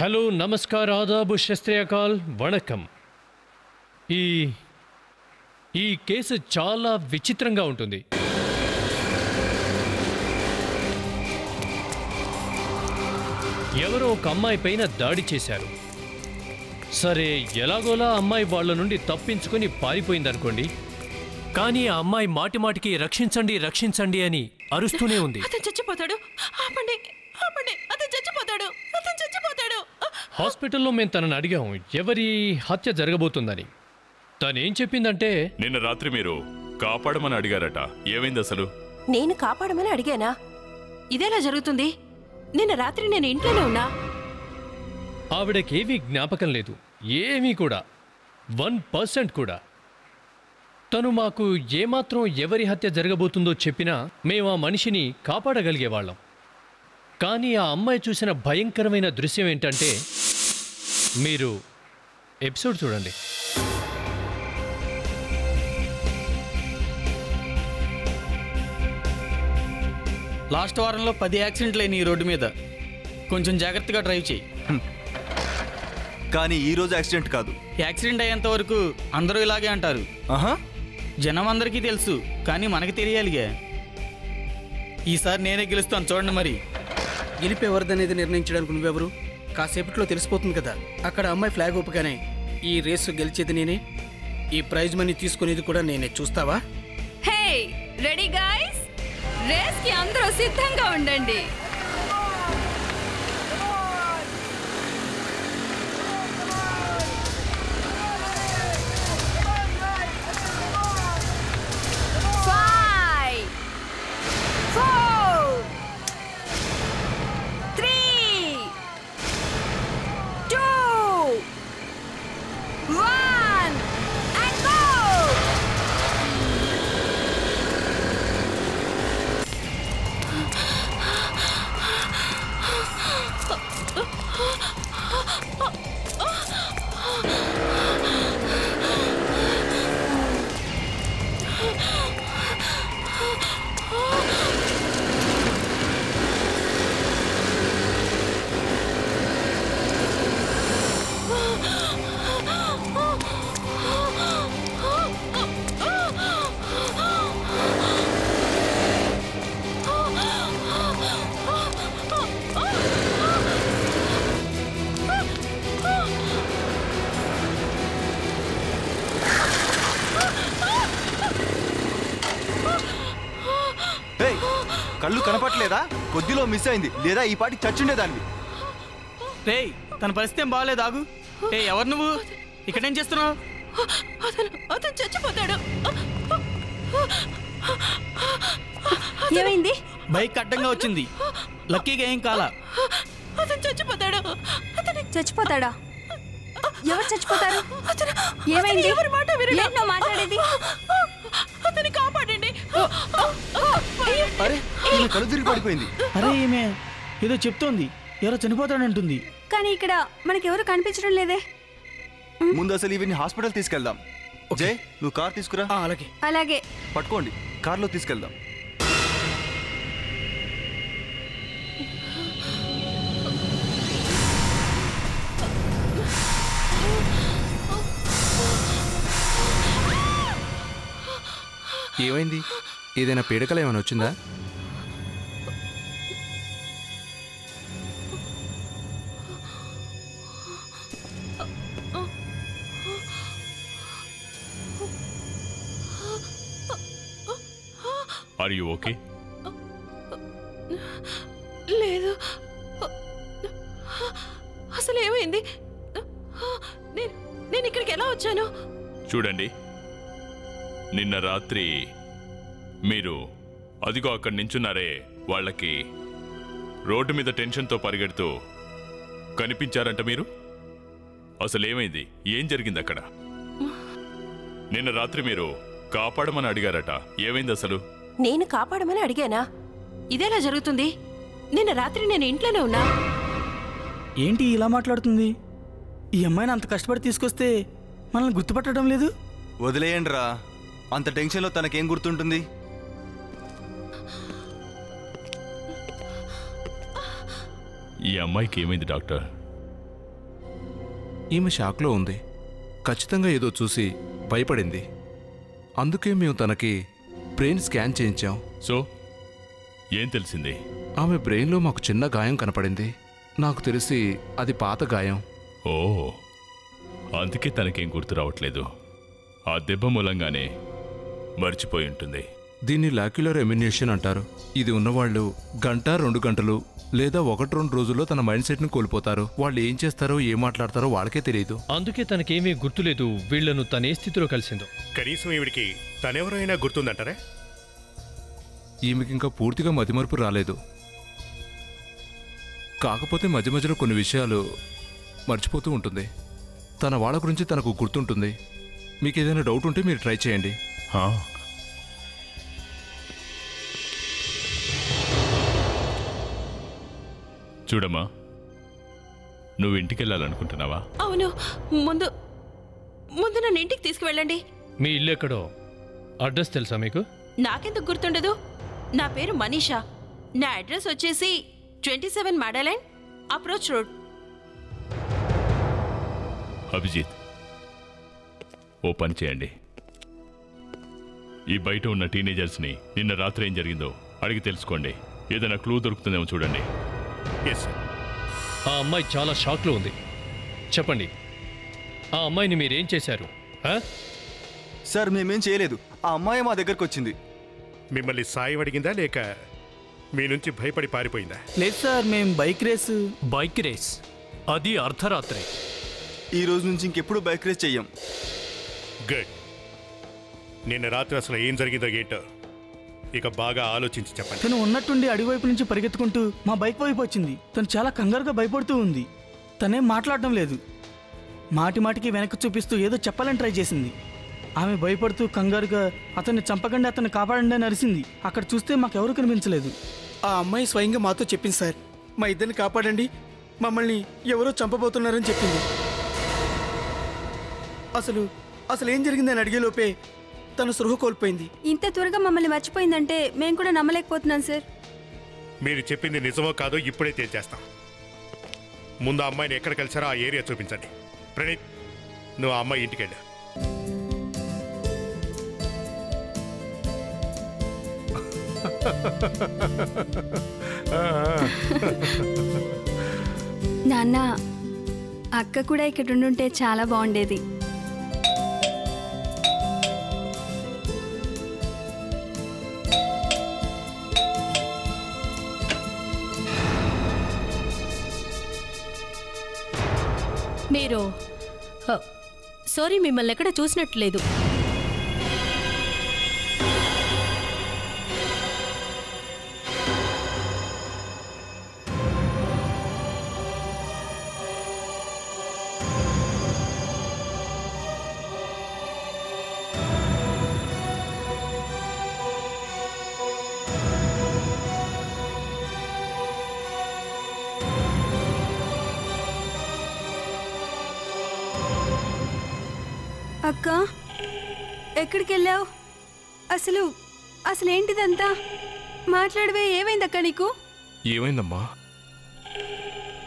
Hello namaskar ఆదాబు శస్త్రియకాల్ vanakkam. ఈ case చాలా విచిత్రంగా ఉంటుంది. ఎవరో ఒక అమ్మాయి పైన దాడి చేశారు. సరే, ఎలాగోలా అమ్మాయి వాళ్ళ నుండి తప్పించుకొని పారిపోయిందనుకోండి. కానీ ఆ అమ్మాయి మాటిమాటికి రక్షించండి రక్షించండి అని అరుస్తూనే ఉంది. అతను చచ్చిపోతాడు, ఆపండి ఆపండి, అతను చచ్చిపోతాడు, అతను చచ్చిపోతాడు. హాస్పిటల్లో మేము తనని అడిగాము ఎవరి హత్య జరగబోతుందని. తనేం చెప్పిందంటే, నిన్న రాత్రి మీరు కాపాడమని అడిగారట. ఏమైంది అసలు? నేను కాపాడమని అడిగానా? ఇదేలా జరుగుతుంది? నిన్న రాత్రి నేను ఇంట్లోనే ఉన్నా. ఆవిడకేమీ జ్ఞాపకం లేదు, ఏమీ కూడా, 1% కూడా. తను మాకు ఏమాత్రం ఎవరి హత్య జరగబోతుందో చెప్పినా మేము ఆ మనిషిని కాపాడగలిగేవాళ్ళం. కానీ ఆ అమ్మాయి చూసిన భయంకరమైన దృశ్యం ఏంటంటే, మీరు ఎపిసోడ్ చూడండి. లాస్ట్ వారంలో 10 యాక్సిడెంట్లు అయినాయి ఈ రోడ్డు మీద. కొంచెం జాగ్రత్తగా డ్రైవ్ చేయి. కానీ ఈ రోజు యాక్సిడెంట్ కాదు. యాక్సిడెంట్ అయ్యేంత వరకు అందరూ ఇలాగే అంటారు. జనం అందరికీ తెలుసు, కానీ మనకి తెలియాలిగా. ఈసారి నేనే గెలుస్తాను, చూడండి. మరి గెలిపేవరదనేది నిర్ణయించడానికి నువ్వెవరు? కాసేపట్లో తెలిసిపోతుంది కదా. అక్కడ అమ్మాయి ఫ్లాగ్ ఊపగానే ఈ రేసు గెలిచేది నేనే, ఈ ప్రైజ్ మనీ తీసుకునేది కూడా నేనే. చూస్తావా? హే, రెడీ గైస్, రేస్ కి అందరూ సిద్ధంగా ఉండండి. కళ్ళు కనపట్లేదా? కొద్దిలో మిస్ అయింది, లేదా ఈ పాటికి చచ్చుండేదాన్ని. రేయ్, తన పరిస్థితి ఏం బాగాలేదు. ఆగు. ఎవరు నువ్వు? ఇక్కడేం చేస్తున్నావు? అతను చచ్చిపోతాడు. ఏమైంది? బైక్ అడ్డంగా వచ్చింది. లక్కీగా ఏం కాలా. అతను చచ్చిపోతాడు. చచ్చిపోతాడా? ఎవరు చచ్చిపోతారు? ఏమైంది? ఎవరి మాట వినడు. ఏంటో మాట్లాడేది? అతన్ని కాపాడండి. అరే, ఈమె కళ్ళు తిరిగి పడిపోయింది. అరే, ఈమె ఏదో చెప్తోంది. ఎవరో చనిపోతాడంటుంది. కానీ ఇక్కడ మనకెవరు కనిపించడం లేదే. ముందు అసలు ఇవన్నీ హాస్పిటల్ తీసుకెళ్దాం. జై, నువ్వు కార్ తీసుకురా. అలాగే అలాగే. పట్టుకోండి, కార్లో తీసుకెళ్దాం. ఏమైంది? ఏదైనా పీడకలు ఏమైనా వచ్చిందా? Are you okay? లేదు, అసలు ఏమైంది? నేను ఇక్కడికి ఎలా వచ్చాను? చూడండి, నిన్న రాత్రి మీరు అదిగో అక్కడ నించున్నారే, వాళ్ళకి రోడ్డు మీద టెన్షన్తో పరిగెడుతూ కనిపించారంట మీరు. అసలు ఏమైంది? ఏం జరిగింది అక్కడ? నిన్న రాత్రి మీరు కాపాడమని అడిగారట. ఏమైంది అసలు? నేను కాపాడమని అడిగానా? ఇదేలా జరుగుతుంది? నిన్న రాత్రి నేను ఇంట్లోనే ఉన్నా. ఏంటి ఇలా మాట్లాడుతుంది? ఈ అమ్మాయిని అంత కష్టపడి తీసుకొస్తే మనల్ని గుర్తుపట్టడం లేదు. వదిలేయండి రా, అంత టెన్షన్లో తనకేం గుర్తుంటుంది? ఈ అమ్మాయికి ఏమైంది డాక్టర్? ఈమె షాక్లో ఉంది. ఖచ్చితంగా ఏదో చూసి భయపడింది. అందుకే మేము తనకి బ్రెయిన్ స్కాన్ చేయించాం. సో ఏం తెలిసింది? ఆమె బ్రెయిన్లో మాకు చిన్న గాయం కనపడింది. నాకు తెలిసి అది పాత గాయం. ఓ, అందుకే తనకేం గుర్తు రావట్లేదు. ఆ దెబ్బ మూలంగానే మర్చిపోయి ఉంటుంది. దీన్ని లాక్యులర్ ఎమినేషన్ అంటారు. ఇది ఉన్నవాళ్ళు 1-2 గంటలు లేదా 1-2 రోజుల్లో తన మైండ్ సెట్ని కోల్పోతారు. వాళ్ళు ఏం చేస్తారో ఏం మాట్లాడతారో వాళ్ళకే తెలియదు. అందుకే తనకేమీ గుర్తులేదు వీళ్లను తనే స్థితిలో కలిసిందో. కనీసం ఈవిడికి తనెవరైనా గుర్తుందంటారా? ఈమెకింకా పూర్తిగా మతిమరుపు రాలేదు. కాకపోతే మధ్య మధ్యలో కొన్ని విషయాలు మర్చిపోతూ ఉంటుంది. తన వాళ్ళ గురించి తనకు గుర్తుంటుంది. మీకు ఏదైనా డౌట్ ఉంటే మీరు ట్రై చేయండి. చూడమ్మా, నువ్వు ఇంటికి వెళ్ళాలనుకుంటున్నావా? అవును, ముందు ముందు నన్ను ఇంటికి తీసుకువెళ్ళండి. మీ ఇల్లు ఎక్కడో అడ్రస్ తెలుసా మీకు? నాకెందుకు గుర్తుండదు? నా పేరు మనీషా. నా అడ్రస్ వచ్చేసి 27 మాడాలైన్ అప్రోచ్ రోడ్. అభిజిత్, ఓ పని చేయండి. ఈ బయట ఉన్న టీనేజర్స్ని నిన్న రాత్రి ఏం జరిగిందో అడిగి తెలుసుకోండి. ఏదైనా క్లూ దొరుకుతుందేమో చూడండి. Yes sir. ఆ అమ్మాయి చాలా షాక్లో ఉంది. చెప్పండి, ఆ అమ్మాయిని మీరేం చేశారు? సార్ మేమేం చేయలేదు. ఆ అమ్మాయి మా దగ్గరకు వచ్చింది. మిమ్మల్ని సాయం అడిగిందా లేక మీ నుంచి భయపడి పారిపోయిందా? లేదు సార్, మేము బైక్ రేస్ అది అర్ధరాత్రి. ఈ రోజు నుంచి ఇంకెప్పుడు బైక్ రేస్ చెయ్యం. గుడ్. నిన్న రాత్రి అసలు ఏం జరిగిందో ఏంటో ఇక బాగా ఆలోచించి చెప్పండి. తను ఉన్నట్టుండి అడివైపు నుంచి పరిగెత్తుకుంటూ మా బైక్ వైపు వచ్చింది. తను చాలా కంగారుగా భయపడుతూ ఉంది. తనేం మాట్లాడడం లేదు. మాటి మాటికి వెనక్కి చూపిస్తూ ఏదో చెప్పాలని ట్రై చేసింది. ఆమె భయపడుతూ కంగారుగా అతన్ని చంపకండి, అతన్ని కాపాడండి అని అరిసింది. అక్కడ చూస్తే మాకెవరూ కనిపించలేదు. ఆ అమ్మాయి స్వయంగా మాతో చెప్పింది సార్, మా ఇద్దరిని కాపాడండి, మమ్మల్ని ఎవరో చంపబోతున్నారని చెప్పింది. అసలు ఏం జరిగిందని అడిగేలోపే తను సృహ కోల్పోయింది. ఇంత త్వరగా మమ్మల్ని మర్చిపోయిందంటే మేము కూడా నమ్మలేకపోతున్నాం సార్. మీరు చెప్పింది నిజమో కాదో ఇప్పుడే తేల్చేస్తాం. ముందు ఆ అమ్మాయిని ఎక్కడ కలిసారో ఆ ఏరియా చూపించండి. ప్రణీత్, నువ్వు ఆ అమ్మాయి ఇంటికి వెళ్ళు. నాన్న, అక్క కూడా ఇక్కడ ఉండుంటే చాలా బాగుండేది. మీరు సారీ, మిమ్మల్ని ఎక్కడ చూసినట్లేదు. అక్క, ఎక్కడికి వెళ్ళావు? అసలు ఏంటిదంతా? మాట్లాడవే, ఏమైందక్క నీకు? ఏమైందమ్మా?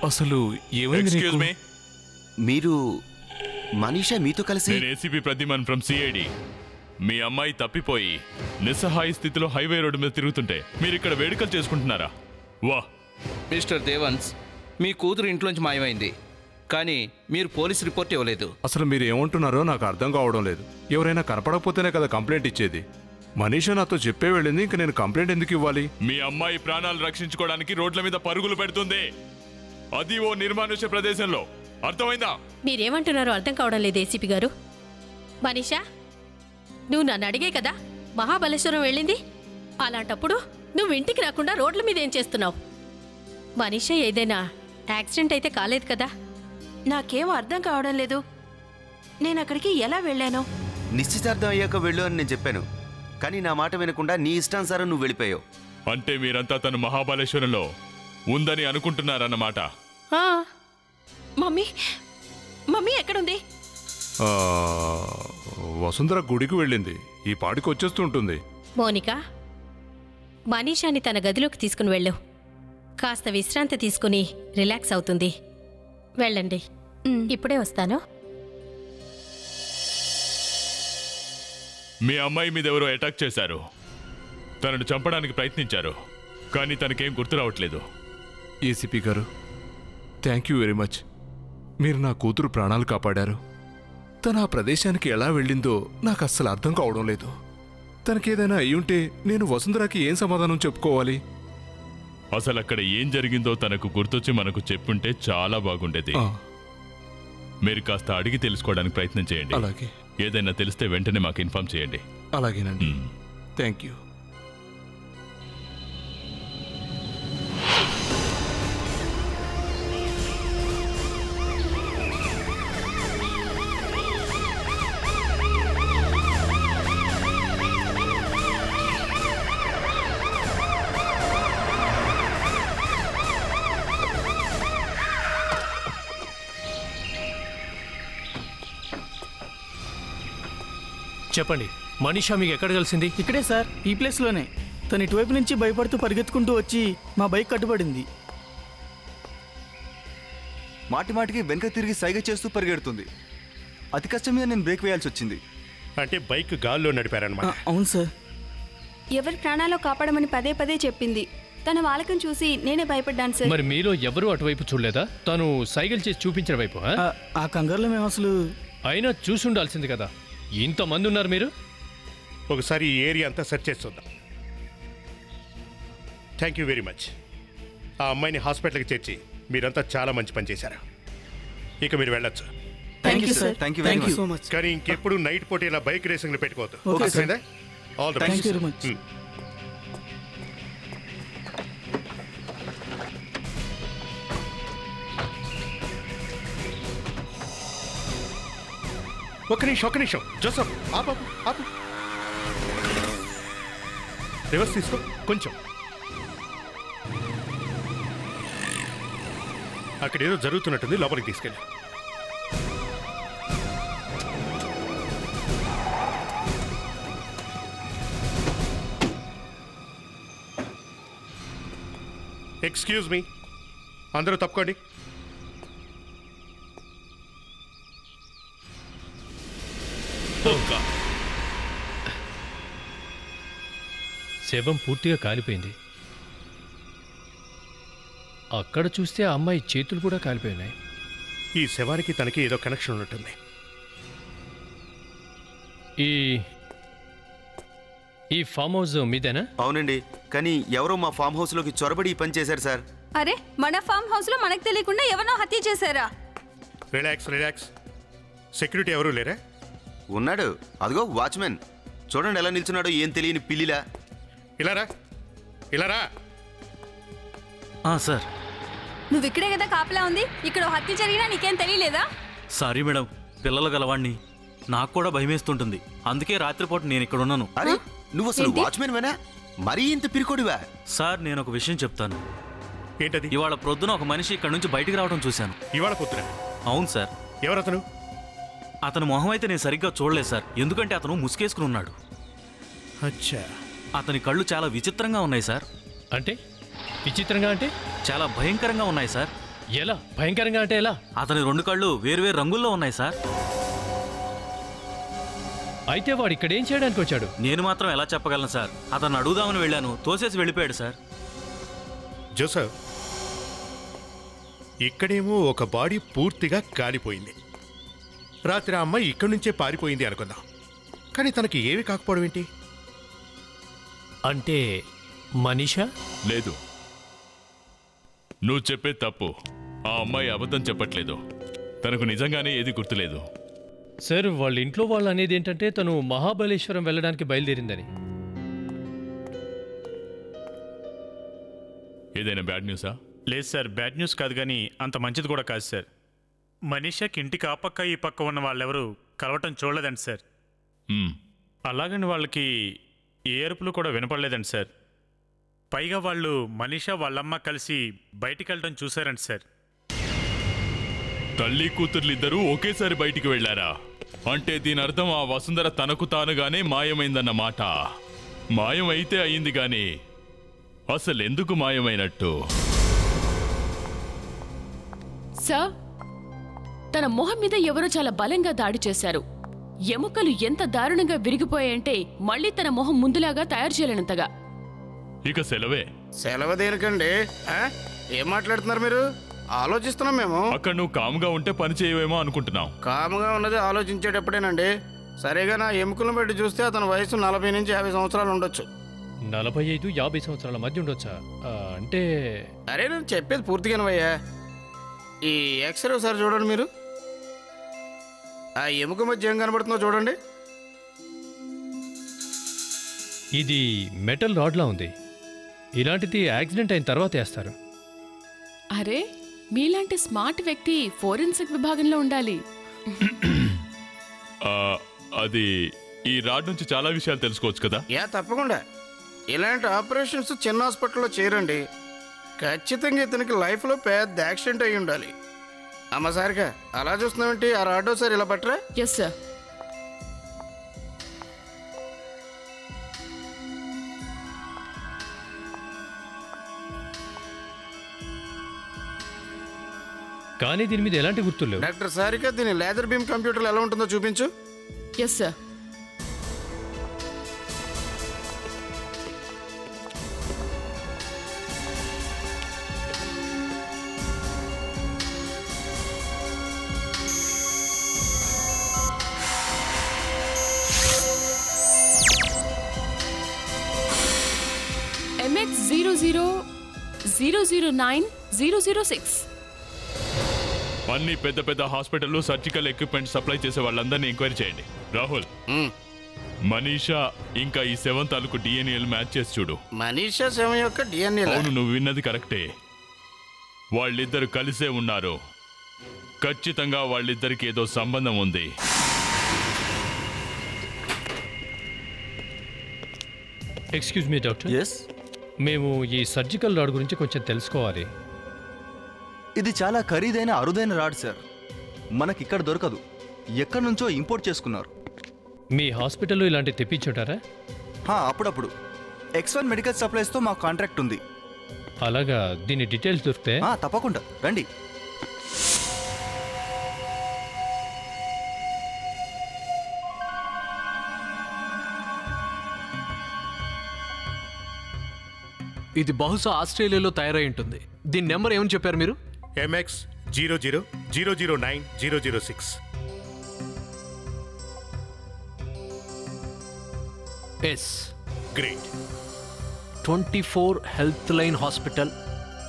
అసలు ఏమైంది? ఎక్స్క్యూజ్ మీ, మీరు మనీషా మీతో కలిసి? నేను ఏసీపీ ప్రద్యుమన్ ఫ్రమ్ సిఐడి. మీ అమ్మాయి తప్పిపోయి నిస్సహాయ స్థితిలో హైవే రోడ్డు మీద తిరుగుతుంటే మీరు ఇక్కడ వేడుకలు చేసుకుంటున్నారా? వా మిస్టర్ దేవన్స్, మీ కూతురు ఇంట్లోంచి మాయమైంది, కానీ మీరు పోలీస్ రిపోర్ట్ ఇవ్వలేదు. అసలు మీరు ఏమంటున్నారో నాకు అర్థం కావడం లేదు. ఎవరైనా కనపడకపోతేనే కదా కంప్లైంట్ ఇచ్చేది. మనీషా నాతో చెప్పే వెళ్ళింది, ఇంక నేను కంప్లైంట్ ఎందుకు ఇవ్వాలి? మీ అమ్మాయి ప్రాణాలు రక్షించుకోవడానికి రోడ్ల మీద పరుగులు పెడుతుంది, అది ఓ నిర్మానుష్య ప్రదేశంలో. అర్థమైందా? మీరేమంటున్నారో అర్థం కావడం లేదు ఏసీపీ గారు. మనీషా, నువ్వు నన్ను అడిగే కదా మహాబలేశ్వరం వెళ్ళింది. అలాంటప్పుడు నువ్వు ఇంటికి రాకుండా రోడ్ల మీద ఏం చేస్తున్నావు? మనీషా ఏదైనా యాక్సిడెంట్ అయితే కాలేదు కదా? నాకేం అర్థం కావడం లేదు. నేను అక్కడికి ఎలా వెళ్ళాను? నిశ్చితార్థం అయ్యాక వెళ్ళు అని నేను చెప్పాను, కానీ నా మాట వినకుండా నీ ఇష్టానుసారం నువ్వు వెళ్ళిపోయావు. అంటే మీరంతా తను మహాబలేశ్వరంలో ఉందని అనుకుంటున్నారన్నమాట. మమ్మీ మమ్మీ ఎక్కడుంది? వసుంధర గుడికి వెళ్ళింది, ఈ పాటికి వచ్చేస్తూ ఉంటుంది. మోనికా, మనీషాని తన గదిలోకి తీసుకుని వెళ్ళు. కాస్త విశ్రాంతి తీసుకుని రిలాక్స్ అవుతుంది. వెళ్ళండి. ఇప్పుడే వస్తాను. మీ అమ్మాయి మీద ఎవరో అటాక్ చేశారు. తనను చంపడానికి ప్రయత్నించారు, కానీ తనకేం గుర్తు రావట్లేదు. ఏసీపీ గారు, థ్యాంక్ యూ వెరీ మచ్. మీరు నా కూతురు ప్రాణాలు కాపాడారు. తను ఆ ప్రదేశానికి ఎలా వెళ్ళిందో నాకు అస్సలు అర్థం కావడం లేదు. తనకేదైనా అయ్యుంటే నేను వసుంధరాకి ఏం సమాధానం చెప్పుకోవాలి? అసలు అక్కడ ఏం జరిగిందో తనకు గుర్తొచ్చి మనకు చెప్పుంటే చాలా బాగుండేది. మీరు కాస్త అడిగి తెలుసుకోవడానికి ప్రయత్నం చేయండి. అలాగే. ఏదైనా తెలిస్తే వెంటనే మాకు ఇన్ఫార్మ్ చేయండి. అలాగేనండి. Thank you. చెప్పండి, మనీషా మీకు ఎక్కడ కలిసింది? ఇక్కడే సార్, ఈ ప్లేస్లోనే. తను ఇటువైపు నుంచి భయపడుతూ పరిగెత్తుకుంటూ వచ్చి మా బైక్ కట్టుబడింది. మాటి మాటికి వెనక తిరిగి సైగ చేస్తూ పరిగెడుతుంది. అతి కష్టం మీద నేను బ్రేక్ వేయాల్సి వచ్చింది. అంటే బైక్ గాల్లో నడిపారనమాట. అవును సార్. ఎవరి ప్రాణాలు కాపాడమని పదే పదే చెప్పింది. తన వాళ్ళకం చూసి నేనే భయపడ్డాను సార్. మరి మీలో ఎవరు అటువైపు చూడలేదా? తను సైకిల్ చేసి చూపించిన వైపు? ఆ కంగారులో మేము అసలు అయినా చూసి ఉండాల్సింది కదా. ఇంతమంది ఉన్నారు మీరు. ఒకసారి ఈ ఏరియా అంతా సెర్చ్ చేసి చూద్దాం. Thank you very much. ఆ అమ్మాయిని హాస్పిటల్కి చేర్చి మీరంతా చాలా మంచి పని చేశారు. ఇక మీరు వెళ్ళొచ్చు. Thank you sir. Thank you very much. కానీ ఇంకెప్పుడు నైట్ పూట ఇలా బైక్ రేసింగ్లు పెట్టుకోవద్దు. Okay sir. All the thank you very much. ఒక్క నిమిషం జోసఫ్, ఆపు ఆపు. రివర్స్ తీసుకో కొంచెం. అక్కడ ఏదో జరుగుతున్నట్టుంది, లోపలికి తీసుకెళ్ళి. ఎక్స్క్యూజ్ మీ, అందరూ తప్పుకోండి. శవం పూర్తిగా కాలిపోయింది. అక్కడ చూస్తే ఆ అమ్మాయి చేతులు కూడా కాలిపోయినాయి. ఈ శవానికి తనకి ఏదో కనెక్షన్ ఉన్నట్టుంది. ఈ ఫామ్ హౌస్ మీదేనా? అవునండి, కానీ ఎవరో మా ఫామ్ హౌస్ లోకి చొరబడి ఈ పని చేశారు సార్. అరే, మన ఫామ్ హౌస్ లో మనకు తెలియకుండా ఎవరినో హత్య చేశారా? రిలాక్స్. సెక్యూరిటీ ఎవరూ లేరా? ఉన్నాడు, అదిగో వాచ్మెన్. చూడండి ఎలా నిల్చున్నాడో, ఏం తెలియని పిల్లిలా. ఇలారా. సార్, నువ్వు ఇక్కడే కదా కాపలా ఉంది. ఇక్కడ హత్య జరిగినా నీకేం తెలియలేదా? సారీ మేడం, పిల్లలు గలవాణ్ణి. నాకు కూడా భయమేస్తుంటుంది, అందుకే రాత్రిపూట నేను ఇక్కడ ఉన్నాను. అరే, నువ్వు అసలు వాచ్మెన్ వేనా? మరీ ఇంత పిరికొడివా? సార్, నేను ఒక విషయం చెప్తాను. ఏంటది? ఇవాళ ప్రొద్దున ఒక మనిషి ఇక్కడ నుంచి బయటికి రావడం చూశాను. ఇవాళ పొద్దున? అవును సార్. ఎవరతను? అతని మొహం అయితే నేను సరిగ్గా చూడలేదు సార్, ఎందుకంటే అతను ముసుకేసుకుని ఉన్నాడు. అచ్చా. అతని కళ్ళు చాలా విచిత్రంగా ఉన్నాయి సార్. అంటే విచిత్రంగా అంటే? చాలా భయంకరంగా ఉన్నాయి సార్. ఎలా భయంకరంగా అంటే ఎలా? అతని రెండు కళ్ళు వేరువేరు రంగుల్లో ఉన్నాయి సార్. అయితే వాడు ఇక్కడ ఏం చేయడానికి వచ్చాడు? నేను మాత్రం ఎలా చెప్పగలను సార్. అతను అడుగుదామని వెళ్ళాను, తోసేసి వెళ్ళిపోయాడు సార్. జోసఫ్, ఇక్కడేమో ఒక బాడీ పూర్తిగా కాలిపోయింది. రాత్రి ఆ అమ్మాయి ఇక్కడి నుంచే పారిపోయింది అనుకుందాం, కానీ తనకి ఏవి కాకపోవడం ఏంటి? అంటే మనీషా? లేదు, నువ్వు చెప్పే తప్పు. ఆ అమ్మాయి అబద్ధం చెప్పట్లేదు. తనకు నిజంగానే ఏది గుర్తులేదు. సార్, వాళ్ళ ఇంట్లో వాళ్ళు అనేది ఏంటంటే తను మహాబలేశ్వరం వెళ్ళడానికి బయలుదేరిందని. ఏదైనా బ్యాడ్ న్యూసా? లేదు సార్, బ్యాడ్ న్యూస్ కాదు, కానీ అంత మంచిది కూడా కాదు సార్. మనీషాకి ఇంటికి ఆ పక్క ఈ పక్క ఉన్న వాళ్ళెవరూ కలవటం చూడలేదండి సార్. అలాగని వాళ్ళకి ఏ అరుపులు కూడా వినపడలేదండి సార్. పైగా వాళ్ళు మనీషా వాళ్ళమ్మ కలిసి బయటికి వెళ్ళడం చూశారండి సార్. తల్లి కూతుర్లిద్దరూ ఒకేసారి బయటికి వెళ్లారా? అంటే దీని అర్థం ఆ వసుంధర తనకు తానుగానే మాయమైందన్నమాట. మాయమైతే అయింది గాని తన మొహం మీద ఎవరో చాలా బలంగా దాడి చేశారు. ఎముకలు ఎంత దారుణంగా విరిగిపోయాయంటే మళ్ళీ తన మొహం ముందులాగా తయారు చేయలేనంతగా. ఇక సెలవే. సెలవు దేనికండి? ఏం మాట్లాడుతున్నారు మీరు? ఆలోచిస్తున్నాం మేము. అక్కడ నువ్వు కాముగా ఉంటే పని చేయవేమో అనుకుంటున్నావు. కాముగా ఉన్నది ఆలోచించేటప్పుడేనండి. సరిగా నా ఎముకలను బట్టి చూస్తే అతని వయసు 40 నుంచి 50 సంవత్సరాలు ఉండొచ్చు. 45-50 సంవత్సరాల మధ్య ఉండొచ్చా? అంటే అరే నేను చెప్పేది పూర్తిగానవయ్యా. ఈ ఎక్స్రే ఒకసారి చూడండి మీరు. ఆ ఎముక మధ్య ఏం కనబడుతుందో చూడండి. ఇది మెటల్ రాడ్లా ఉంది. ఇలాంటిది యాక్సిడెంట్ అయిన తర్వాత వేస్తారు. అరే, మీలాంటి స్మార్ట్ వ్యక్తి ఫోరెన్సిక్ విభాగంలో ఉండాలి. అది ఈ రాడ్ నుంచి చాలా విషయాలు తెలుసుకోవచ్చు కదా. తప్పకుండా. ఇలాంటి ఆపరేషన్స్ చిన్న హాస్పిటల్లో చేయరండి. ఖచ్చితంగా ఇతనికి లైఫ్లో పెద్ద యాక్సిడెంట్ అయి ఉండాలి. అమ్మ సారిగా అలా చూస్తున్నావేంటి? ఆ రాడ్ ఒకసారి ఇలా పట్టరా. Yes sir. కానీ దీని మీద ఎలాంటి గుర్తులు లేవు. డాక్టర్ సారిక దీని లేజర్ బీమ్ కంప్యూటర్లో ఎలా ఉంటుందో చూపించు. Yes sir. MX00009006. అన్ని పెద్ద పెద్ద హాస్పిటల్లో సర్జికల్ ఎక్విప్మెంట్ సప్లై చేసే వాళ్ళందరినీ ఎంక్వైరీ చేయండి. రాహుల్, మనీషా ఇంకా ఈ 7 తాలూకు డిఎన్ఏలు మ్యాచ్ చేసి చూడు. మనీషా 7 యొక్క డిఎన్ఏ? అవును, నువ్వు విన్నది కరెక్టే. వాళ్ళిద్దరు కలిసే ఉన్నారు. ఖచ్చితంగా వాళ్ళిద్దరికి ఏదో సంబంధం ఉంది. Excuse me doctor. మేము ఈ సర్జికల్ రాడ్ గురించి కొంచెం తెలుసుకోవాలి. ఇది చాలా ఖరీదైన అరుదైన రాడ్ సార్. మనకిక్కడ దొరకదు. ఎక్కడి నుంచో ఇంపోర్ట్ చేసుకున్నారు. మీ హాస్పిటల్లో ఇలాంటి తెప్పించుంటారా? అప్పుడప్పుడు. X1 మెడికల్ సప్లైస్తో మా కాంట్రాక్ట్ ఉంది. అలాగా, దీని డీటెయిల్స్ దొరికితే తప్పకుండా రండి. ఇది బహుశా ఆస్ట్రేలియాలో తయారై ఉంటుంది. దీని నెంబర్ ఏమని చెప్పారు మీరు? MX00009006. Yes. Great. 24 health line hospital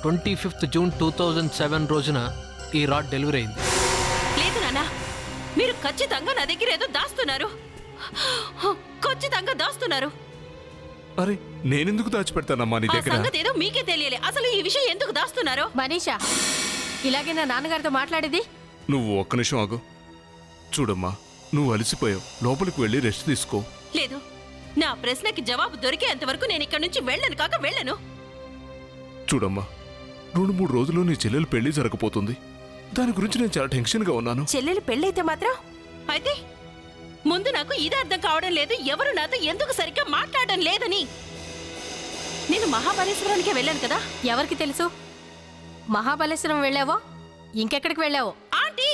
25th June 2007 రోజున ఈ రాడ్ డెలివరీ అయింది. లేదు నాన్న, మీరు ఖచ్చితంగా నా దగ్గర ఏదో దాస్తున్నారు. ఖచ్చితంగా దాస్తున్నారు. అరే, నేనెందుకు దాచిపెడతానమ్మా నీ దగ్గర? ఏదో మీకే తెలియలే. అసలు ఈ విషయం ఎందుకు దాస్తున్నారు? మనీషా, ఇలాగే నా నాన్నగారితో మాట్లాడేది. నువ్వు ఒక్క నిమిషం ఆగు. చూడమ్మా, నువ్వు అలసిపోయావు. లోపలికి వెళ్ళి రెస్ట్ తీసుకో. లేదు, నా ప్రశ్నకి జవాబు దొరికేంత వరకు నేను ఇక్కడ నుంచి వెళ్ళను. చూడమ్మా, 2-3 రోజుల్లో నీ చెల్లెలు పెళ్లి జరగబోతుంది. దాని గురించి నేను చాలా టెన్షన్గా ఉన్నాను. చెల్లెలు పెళ్ళైతే మాత్రం అయితే ముందు నాకు ఇది అర్థం కావడం లేదు. ఎవరు నాతో ఎందుకు సరిగ్గా మాట్లాడడం లేదని. నేను మహాబలేశ్వరానికి వెళ్ళాను కదా. ఎవరికి తెలుసు మహాబలేశ్వరం వెళ్ళావో ఇంకెక్కడికి వెళ్ళావో? ఆంటీ,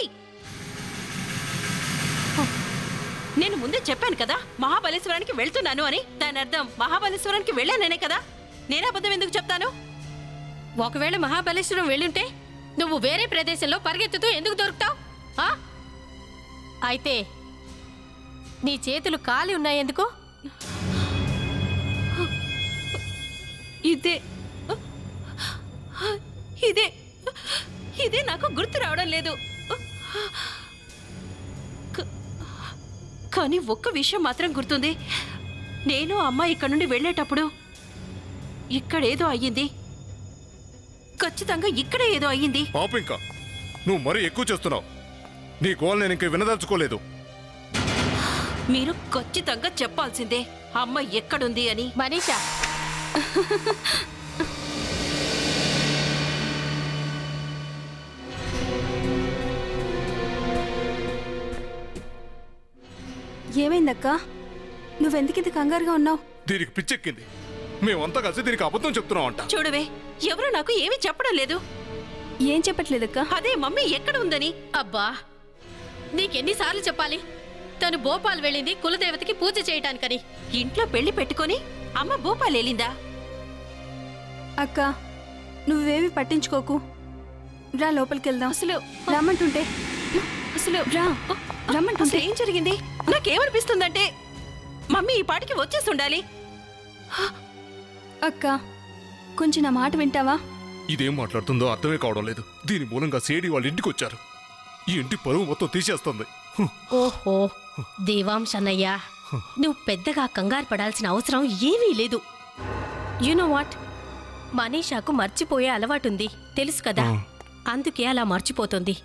నేను ముందే చెప్పాను కదా మహాబలేశ్వరానికి వెళ్తున్నాను అని. దాని అర్థం మహాబలేశ్వరానికి వెళ్ళాననే కదా. నేను అబద్ధం ఎందుకు చెప్తాను? ఒకవేళ మహాబలేశ్వరం వెళ్ళుంటే నువ్వు వేరే ప్రదేశంలో పరిగెత్తుతూ ఎందుకు దొరుకుతావు? అయితే నీ చేతులు కాలి ఉన్నాయెందుకు? ఇదే నాకు గుర్తు రావడం లేదు. కానీ ఒక్క విషయం మాత్రం గుర్తుంది. నేను అమ్మ ఇక్కడ నుండి వెళ్ళేటప్పుడు ఇక్కడేదో అయ్యింది. ఖచ్చితంగా ఇక్కడే ఏదో అయ్యింది. ఇంకా నువ్వు మరీ ఎక్కువ చేస్తున్నావు. నీ గోల్ నేను ఇంకా వినదలుచుకోలేదు. మీరు ఖచ్చితంగా చెప్పాల్సిందే అమ్మ ఎక్కడుంది అని. మనీషా, ఏమైందక్క? నువ్వెందుకింత కంగారుగా ఉన్నావు? దీనికి పిచ్చెక్కింది. మేమంతా కలిసి దీనికి అబద్ధం చెప్తున్నాం అంట. చూడవే, ఎవరు నాకు ఏమీ చెప్పడం లేదు. ఏం చెప్పట్లేదక్క? అదే మమ్మీ ఎక్కడ ఉందని. అబ్బా, నీకెన్నిసార్లు చెప్పాలి? తను భోపాల్ వెళ్ళింది కులదేవతకి పూజ చేయటానికని. ఇంట్లో పెళ్లి పెట్టుకొని అమ్మ భూపాల్ వెళ్ళిందా? అక్క నువ్వేమి పట్టించుకోకు, రా లోపలికి వెళ్దాం. అసలు రమ్మంటుంటే అసలు రా రమ్మంటుంటే ఏం జరిగింది? నాకేమనిపిస్తుందంటే మమ్మీ ఈ పాటికి వచ్చేసి ఉండాలి. అక్క కొంచెం నా మాట వింటావా? ఇదేం మాట్లాడుతుందో అర్థమే కావడం లేదు. దీని మూలంగా సేడి వాళ్ళ ఇంటికి వచ్చారు. ఈ ఇంటి పరువు మొత్తం తీసేస్తుంది. ఓహో దేవాంశ్ అన్నయ్య, నువ్వు పెద్దగా కంగారు పడాల్సిన అవసరం ఏమీ లేదు. యు నో వాట్, మనీషాకు మర్చిపోయే అలవాటుంది తెలుసు కదా, అందుకే అలా మర్చిపోతుంది.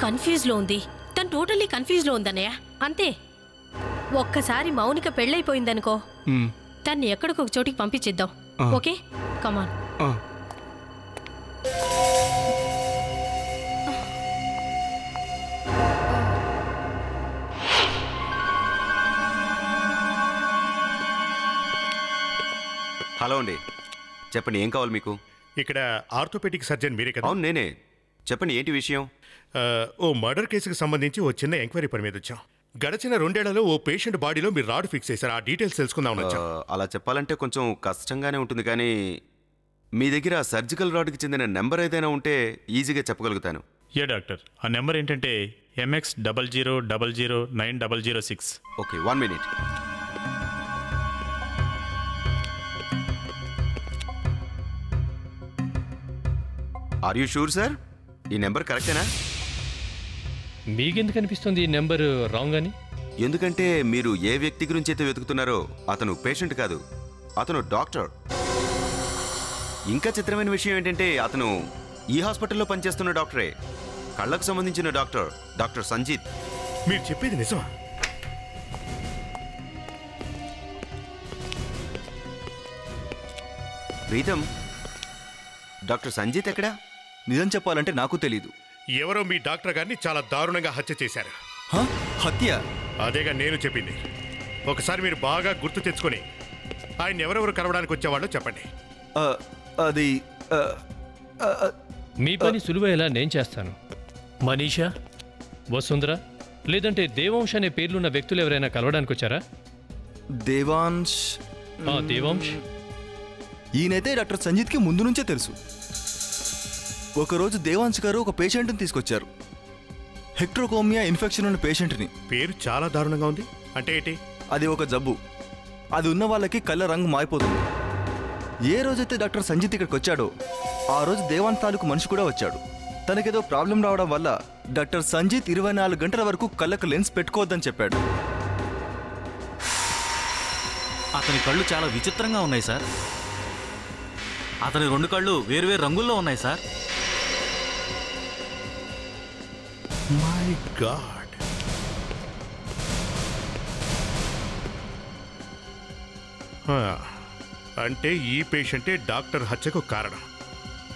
కన్ఫ్యూజ్లో ఉంది, తను టోటల్లీ కన్ఫ్యూజ్లో ఉందన్నయ్య, అంతే. ఒక్కసారి మౌనిక పెళ్ళైపోయిందనుకో, తన్ని ఎక్కడికొక చోటికి పంపించిద్దాం. Okay come on. హలో అండి, చెప్పండి ఏం కావాలి మీకు? ఇక్కడ ఆర్థోపెడిక్ సర్జన్ మీరే కదా? అవును నేనే. చెప్పండి ఏంటి విషయం? ఓ మర్డర్ కేసుకు సంబంధించి ఓ చిన్న ఎంక్వైరీ పని మీద వచ్చాం. గడిచిన 2 ఏళ్లలో ఓ పేషెంట్ బాడీలో మీరు రాడ్ ఫిక్స్ చేశారు. ఆ డీటెయిల్స్ తెలుసుకుందామని వచ్చాం. అలా చెప్పాలంటే కొంచెం కష్టంగానే ఉంటుంది, కానీ మీ దగ్గర సర్జికల్ రాడ్కి చెందిన నెంబర్ ఏదైనా ఉంటే ఈజీగా చెప్పగలుగుతాను. యా డాక్టర్, ఆ నెంబర్ ఏంటంటే MX000906. Okay 1 minute. Are you sure sir? ఈ నెంబర్ కరెక్టేనా? మీకెందుకు అనిపిస్తుంది ఈ నెంబర్ రాంగ్ అని? ఎందుకంటే మీరు ఏ వ్యక్తి గురించి అయితే వెతుకుతున్నారో అతను పేషెంట్ కాదు, అతను డాక్టర్. ఇంకా చిత్రమైన విషయం ఏంటంటే అతను ఈ హాస్పిటల్లో పనిచేస్తున్న డాక్టరే, కళ్ళకు సంబంధించిన డాక్టర్, డాక్టర్ సంజీత్. మీరు చెప్పేది నిజమా? ప్రీతం, డాక్టర్ సంజీత్ ఎక్కడా? నిజం చెప్పాలంటే నాకు తెలీదు. ఎవరో మీ డాక్టర్ గారిని చాలా దారుణంగా హత్య చేశారు. హత్య? అదేగా నేను చెప్పింది. ఒకసారి మీరు బాగా గుర్తు తెచ్చుకొని ఆయన ఎవరెవరు కలవడానికి వచ్చేవాళ్ళో చెప్పండి. అది మీ పని సులువయ్యేలా నేను చేస్తాను. మనీషా, వసుంధర లేదంటే దేవాంశ్ అనే పేర్లున్న వ్యక్తులు ఎవరైనా కలవడానికి వచ్చారా? దేవాంశ్? దేవాంశ్ ఈయనైతే డాక్టర్ సంజీత్కి ముందు నుంచే తెలుసు. ఒకరోజు దేవాంశ్ గారు ఒక పేషెంట్ని తీసుకొచ్చారు, హెక్ట్రోకోమియా ఇన్ఫెక్షన్ ఉన్న పేషెంట్ని. పేరు చాలా దారుణంగా ఉంది. అంటే ఏంటి? అది ఒక జబ్బు. అది ఉన్న వాళ్ళకి కళ్ళ రంగు మారిపోతుంది. ఏ రోజైతే డాక్టర్ సంజీత్ ఇక్కడికి వచ్చాడో ఆ రోజు దేవాంశ్ తాలూకు మనిషి కూడా వచ్చాడు. తనకేదో ప్రాబ్లం రావడం వల్ల డాక్టర్ సంజీత్ 24 గంటల వరకు కళ్ళకు లెన్స్ పెట్టుకోవద్దని చెప్పాడు. అతని కళ్ళు చాలా విచిత్రంగా ఉన్నాయి సార్. అతని 2 కళ్ళు వేరువేరు రంగుల్లో ఉన్నాయి సార్. My God. అంటే ఈ పేషెంటే డాక్టర్ హత్యకు కారణం.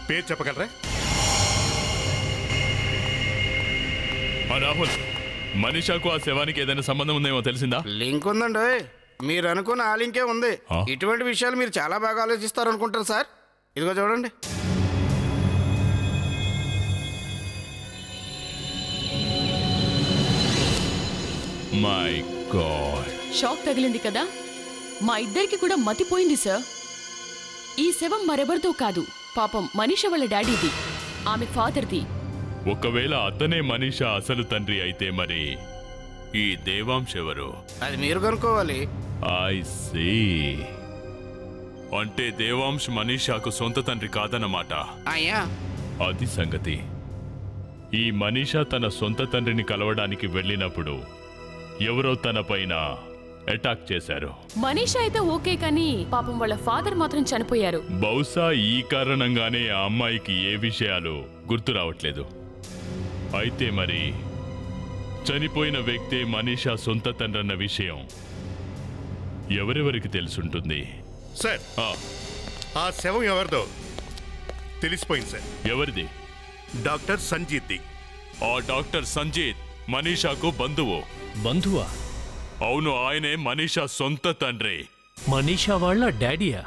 పేరు చెప్పగలరా? రాహుల్, మనీషాకు ఆ శవానికి ఏదైనా సంబంధం ఉందేమో తెలిసిందా? లింక్ ఉందండి. మీరు అనుకున్న ఆ లింకే ఉంది. ఇటువంటి విషయాలు మీరు చాలా బాగా ఆలోచిస్తారు అనుకుంటారు సార్. ఇదిగో చూడండి. My God. షాక్ తగిలింది కదా, మా ఇద్దరికి కూడా మతిపోయింది సార్. ఈ శవం మరెవరితో కాదు, పాపం మనీషా వాళ్ళ డాడీది, ఆమె ఫాదర్ది. ఒకవేళ అతనే మనీషా అసలు తండ్రి అయితే మరి ఈ దేవాంశ్ ఎవరు? అది మీరు కనుక్కోవాలి. I see. అంటే దేవాంశ్ మనీషాకు సొంత తండ్రి కాదన్నమాట. అయ్యా, అది సంగతి. ఈ మనీషా తన సొంత తండ్రిని కలవడానికి వెళ్ళినప్పుడు ఎవరో తన పైన అటాక్ చేశారు. మనీషా అయితే ఓకే, కానీ పాపం వాళ్ళ ఫాదర్ మాత్రం చనిపోయారు. బహుశా ఈ కారణంగానే ఆ అమ్మాయికి ఏ విషయాలు గుర్తు రావట్లేదు. అయితే మరి చనిపోయిన వ్యక్తే మనీషా సొంత తండ్రన్న విషయం ఎవరెవరికి తెలుసుంటుంది? సార్, ఆ శవం ఎవరిదో తెలిసిపోయింది సార్. ఎవరిది? డాక్టర్ సంజీత్ది. ఆ డాక్టర్ సంజీత్ మనీషాకు బంధువు. బంధువా? అవును, ఆయనే మనీషా సొంత తండ్రి. మనీషా వాళ్ళ డాడీయా?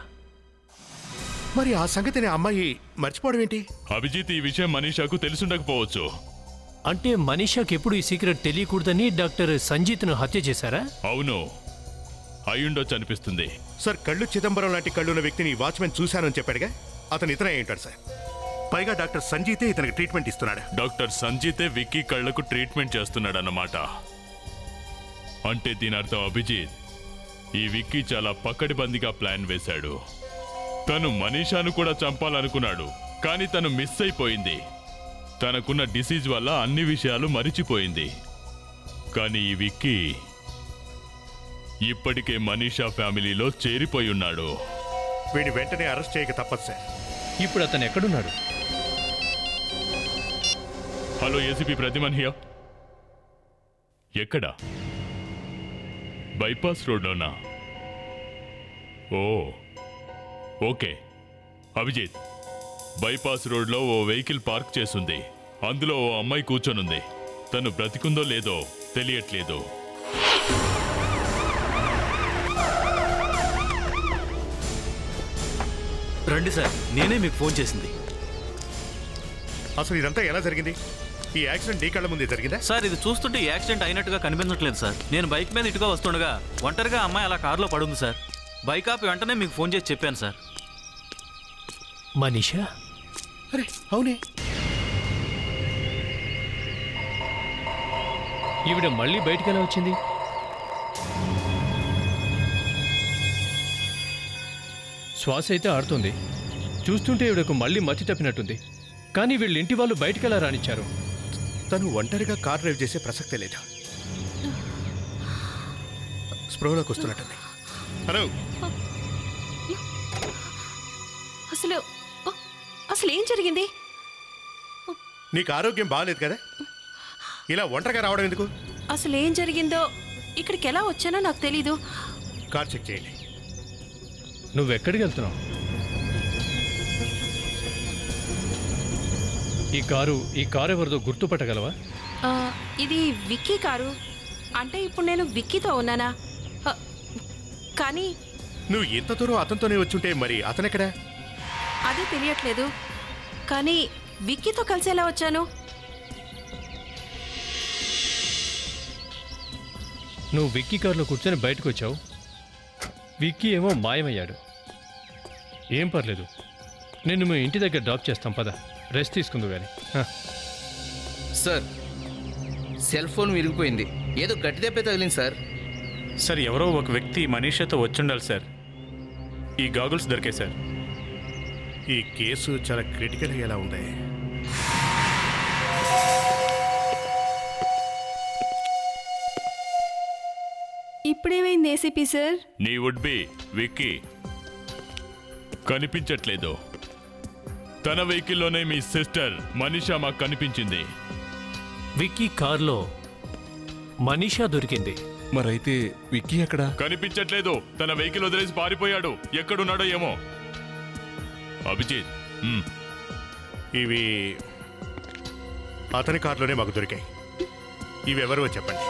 మరి ఆ సంగతిని అమ్మాయి మర్చిపోవడం ఏంటి? అభిజిత్, ఈ విషయం మనీషాకు తెలుసుండకపోవచ్చు. అంటే మనీషాకి ఎప్పుడు ఈ సీక్రెట్ తెలియకూడదని డాక్టర్ సంజీత్ను హత్య చేశారా? అవును, అయ్యుండొచ్చు అనిపిస్తుంది. సార్, కళ్ళు చిదంబరం లాంటి కళ్ళున్న వ్యక్తిని వాచ్మెన్ చూశానని చెప్పాడుగా, అతను ఇతనే ఉంటాడు సార్. పైగా డాక్టర్ సంజీతే ఇతనికి ట్రీట్మెంట్ ఇస్తున్నాడు. డాక్టర్ సంజీతే విక్కీ కళ్ళకు ట్రీట్మెంట్ చేస్తున్నాడు అన్నమాట. అంటే దీని అర్థం అభిజిత్, ఈ విక్కీ చాలా పకడ్బందీగా ప్లాన్ వేశాడు. తను మనీషాను కూడా చంపాలనుకున్నాడు, కానీ తను మిస్ అయిపోయింది. తనకున్న డిసీజ్ వల్ల అన్ని విషయాలు మరిచిపోయింది. కానీ ఈ విక్కీ ఇప్పటికే మనీషా ఫ్యామిలీలో చేరిపోయి ఉన్నాడు. వీడిని వెంటనే అరెస్ట్ చేయక తప్పదు సార్. ఇప్పుడు అతను ఎక్కడున్నాడు? Hello, ACP Pratiman here. ఎక్కడ? బైపాస్ రోడ్లోనా? Oh okay. అభిజిత్, బైపాస్ రోడ్లో ఓ వెహికల్ పార్క్ చేసుంది. అందులో ఓ అమ్మాయి కూర్చొనుంది. తను బ్రతికుందో లేదో తెలియట్లేదు. రండి సార్, నేనే మీకు ఫోన్ చేసింది. అసలు ఇదంతా ఎలా జరిగింది? ఈ యాక్సిడెంట్ నీ కళ్ళ ముందే జరిగిందా? సార్, ఇది చూస్తుంటే యాక్సిడెంట్ అయినట్టుగా కనిపించట్లేదు సార్. నేను బైక్ మీద ఇటుగా వస్తుండగా ఒంటరిగా అమ్మాయి అలా కారులో పడుంది సార్. బైక్ ఆపి వెంటనే మీకు ఫోన్ చేసి చెప్పాను సార్. మనీషా? అరే అవునే, ఈవిడ మళ్ళీ బయటికి ఎలా వచ్చింది? శ్వాస అయితే ఆడుతుంది. చూస్తుంటే ఈవిడకు మళ్ళీ మతి తప్పినట్టుంది. కానీ వీళ్ళ ఇంటి వాళ్ళు బయటికెలా రానిచ్చారు? తను ఒంటరిగా కార్ డ్రైవ్ చేసే ప్రసక్తే లేదు. స్ప్రోలోకి వస్తున్నట్టుంది. హలో, అసలు ఏం జరిగింది? నీకు ఆరోగ్యం బాగాలేదు కదా, ఇలా ఒంటరిగా రావడం ఎందుకు? అసలు ఏం జరిగిందో, ఇక్కడికి ఎలా వచ్చానో నాకు తెలీదు. కార్ చెక్ చేయండి. నువ్వెక్కడికి వెళ్తున్నావు? ఈ కారు ఎవరిదో గుర్తుపట్టగలవా? ఇది విక్కీ కారు. అంటే ఇప్పుడు నేను విక్కీతో ఉన్నానా? కానీ నువ్వు ఎంత దూరం అతనితోనే వచ్చుంటే మరి అతనెక్కడా? అదే తెలియట్లేదు. కానీ విక్కీతో కలిసి ఎలా వచ్చాను? నువ్వు విక్కీ కారులో కూర్చొని బయటకు వచ్చావు. విక్కీ ఏమో మాయమయ్యాడు. ఏం పర్లేదు, నేను మీ ఇంటి దగ్గర డ్రాప్ చేస్తాం. పద, రెస్ట్ తీసుకుందు కానీ. సార్, సెల్ ఫోన్ విరిగిపోయింది. ఏదో గట్టి దెబ్బే తగిలింది సార్. సార్, ఎవరో ఒక వ్యక్తి మనీషాతో వచ్చుండాలి సార్. ఈ గాగుల్స్ దొరికాయి సార్. ఈ కేసు చాలా క్రిటికల్ అయ్యేలా ఉంది. ఇప్పుడేమైంది ఏసీపీ సార్? నీ వుడ్ బి విక్కీ కనిపించట్లేదు. తన వెహికల్లోనే మీ సిస్టర్ మనీషా మాకు కనిపించింది. విక్కీ కార్లో మనీషా దొరికింది. మరైతే విక్కీ ఎక్కడ? కనిపించట్లేదు. తన వెహికల్ వదిలేసి పారిపోయాడు. ఎక్కడున్నాడో ఏమో. అభిజిత్, ఇవి అతని కారులోనే మాకు దొరికాయి. ఇవి ఎవరో చెప్పండి.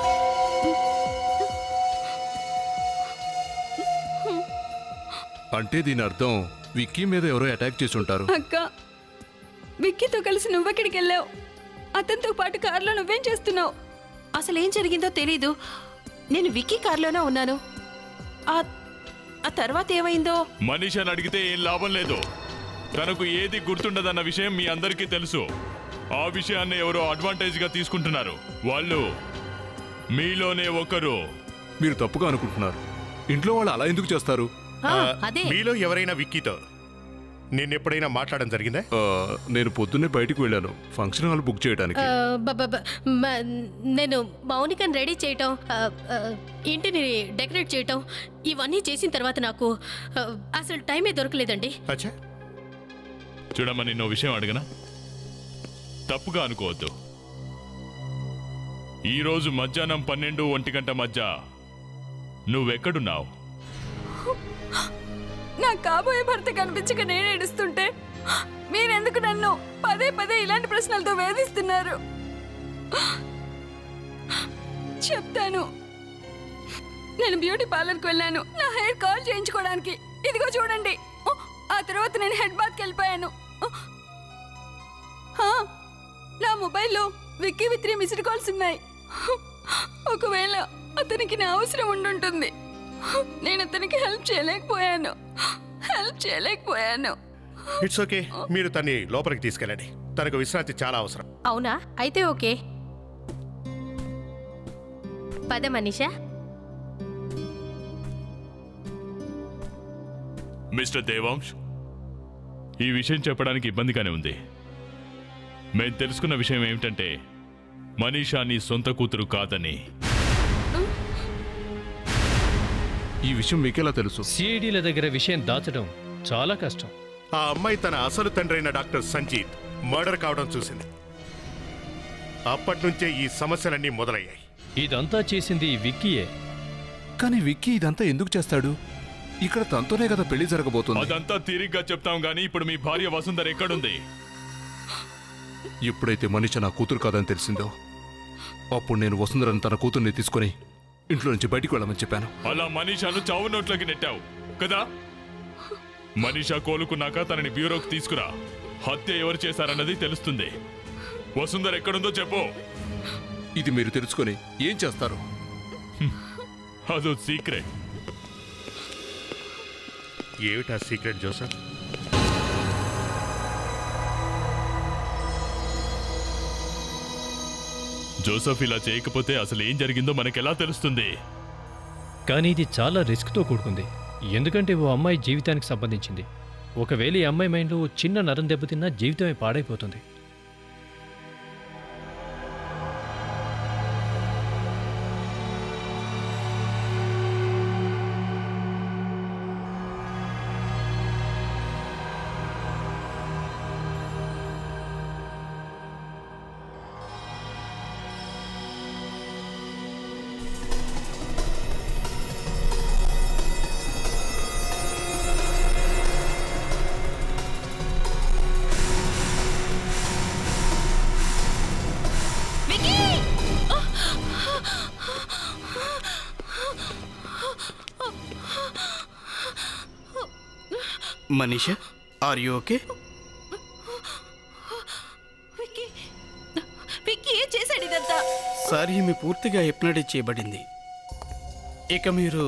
అంటే దీని అర్థం విక్కీ మీద ఎవరో అటాక్ చేసి ఉంటారు. అక్క, విక్కీతో కలిసి నువ్వెక్కడికి వెళ్ళావు? అతనితో పాటు కారులో నువ్వేం చేస్తున్నావు? అసలు ఏం జరిగిందో తెలీదు. నేను విక్కీ కారులోనే ఉన్నాను. ఆ తర్వాత ఏమైందో మనీషాని అడిగితే ఏం లాభం లేదు. తనకు ఏది గుర్తుండదన్న విషయం మీ అందరికీ తెలుసు. ఆ విషయాన్ని ఎవరో అడ్వాంటేజ్గా తీసుకుంటున్నారు. వాళ్ళు మీలోనే ఒకరు. మీరు తప్పుగా అనుకుంటున్నారు. ఇంట్లో వాళ్ళు అలా ఎందుకు చేస్తారు? మీలో ఎవరైనా విక్కీతో నిన్నెప్పుడైనా మాట్లాడడం జరిగిందా? నేను పొద్దున్నే బయటికి వెళ్ళాను ఫంక్షన్ హాల్ బుక్ చేయడానికి. నేను మౌనికని రెడీ చేయటం, ఇంటిని డెకరేట్ చేయటం, ఇవన్నీ చేసిన తర్వాత నాకు అసలు టైమే దొరకలేదండి. చూడమ్మా, నిన్నో విషయం అడగనా? తప్పుగా అనుకోవద్దు. ఈరోజు మధ్యాహ్నం 12-1 గంట మధ్య నువ్వెక్కడున్నావు? నా కాబోయే భర్త కనిపించక నేను ఏడుస్తుంటే మీరెందుకు నన్ను పదే పదే ఇలాంటి ప్రశ్నలతో వేధిస్తున్నారు? చెప్తాను. నేను బ్యూటీ పార్లర్కి వెళ్ళాను నా హెయిర్ కర్ల్ చేయించుకోవడానికి. ఇదిగో చూడండి. ఆ తర్వాత నేను హెడ్ బాత్కి వెళ్ళిపోయాను. నా మొబైల్లో విక్కీవి 3 మిస్డ్ కాల్స్ ఉన్నాయి. ఒకవేళ అతనికి నా అవసరం ఉండుంటుంది. నేను అతనికి హెల్ప్ చేయలేకపోయాను. ఇట్స్ ఓకే, మీరు తన్ని లోపలికి తీసుకెళ్ళండి. తనకు విశ్రాంతి చాలా అవసరం. అవునా? అయితే ఓకే. పద మనీషా. మిస్టర్ దేవాంశ్, ఈ విషయం చెప్పడానికి ఇబ్బందిగానే ఉంది. మేం తెలుసుకున్న విషయం ఏమిటంటే మనీషా నీ సొంత కూతురు కాదని. ఈ విషయం మీకెలా తెలుసు? సిఐడిల దగ్గర విషయం దాచడం చాలా కష్టం. ఆ అమ్మాయి తన అసలు తండ్రైన డాక్టర్ సంజీత్ మర్డర్ కావడం చూసింది. అప్పటి నుంచే ఈ సమస్యలన్నీ మొదలయ్యాయి. ఇదంతా చేసింది విక్కీయే. కానీ విక్కీ ఇదంతా ఎందుకు చేస్తాడు? ఇక్కడ తనతోనే కదా పెళ్లి జరగబోతుంది. అదంతా తీరిగ్గా చెప్తాం గానీ ఇప్పుడు మీ భార్య వసుంధర ఎక్కడుంది? ఎప్పుడైతే మనిషి నా కూతురు కాదని తెలిసిందో అప్పుడు నేను వసుంధరని తన కూతుర్ని తీసుకుని ఇంట్లో నుంచి బయటికి వెళ్ళమని చెప్పాను. అలా మనీషాను చావు నోట్లోకి నెట్టావు కదా? మనీషా కోలుకున్నాక తనని బ్యూరోకి తీసుకురా. హత్య ఎవరు చేశారన్నది తెలుస్తుంది. వసుంధర ఎక్కడుందో చెప్పు. ఇది మీరు తెలుసుకొని ఏం చేస్తారు? అదో సీక్రెట్. ఏమిటా సీక్రెట్ జోసఫ్? జోసఫ్ ఇలా చేయకపోతే అసలు ఏం జరిగిందో మనకెలా తెలుస్తుంది? కానీ ఇది చాలా రిస్క్తో కూడుకుంది. ఎందుకంటే ఓ అమ్మాయి జీవితానికి సంబంధించింది. ఒకవేళ ఈ అమ్మాయి మైండ్లో ఓ చిన్న నరం దెబ్బతిన్నా జీవితమే పాడైపోతుంది. Manisha, are you okay? Vicky ఏం చేశాడు ఇదంతా? సార్, ఈమె పూర్తిగా హిప్నటైజ్ చేయబడింది. ఇక మీరు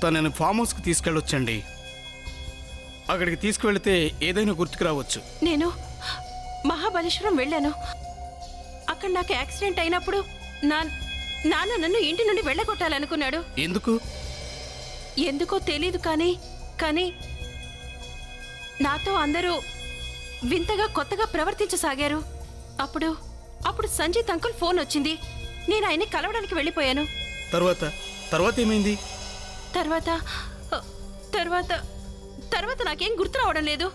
తనని ఫామ్ హౌస్కి తీసుకెళ్ళొచ్చండి. అక్కడికి తీసుకువెళితే ఏదైనా గుర్తుకు రావచ్చు. నేను మహాబలేశ్వరం వెళ్ళాను. అక్కడ నాకు యాక్సిడెంట్ అయినప్పుడు నాన్న నన్ను ఇంటి నుండి వెళ్ళగొట్టాలనుకున్నాడు. ఎందుకో తెలీదు, కానీ నాతో అందరూ వింతగా కొత్తగా ప్రవర్తించసాగారు. అప్పుడు సంజీత్ అంకుల్ ఫోన్ వచ్చింది. నేను ఆయన్ని కలవడానికి వెళ్ళిపోయాను. తర్వాత ఏమైంది? తర్వాత నాకేం గుర్తు రావడం లేదు.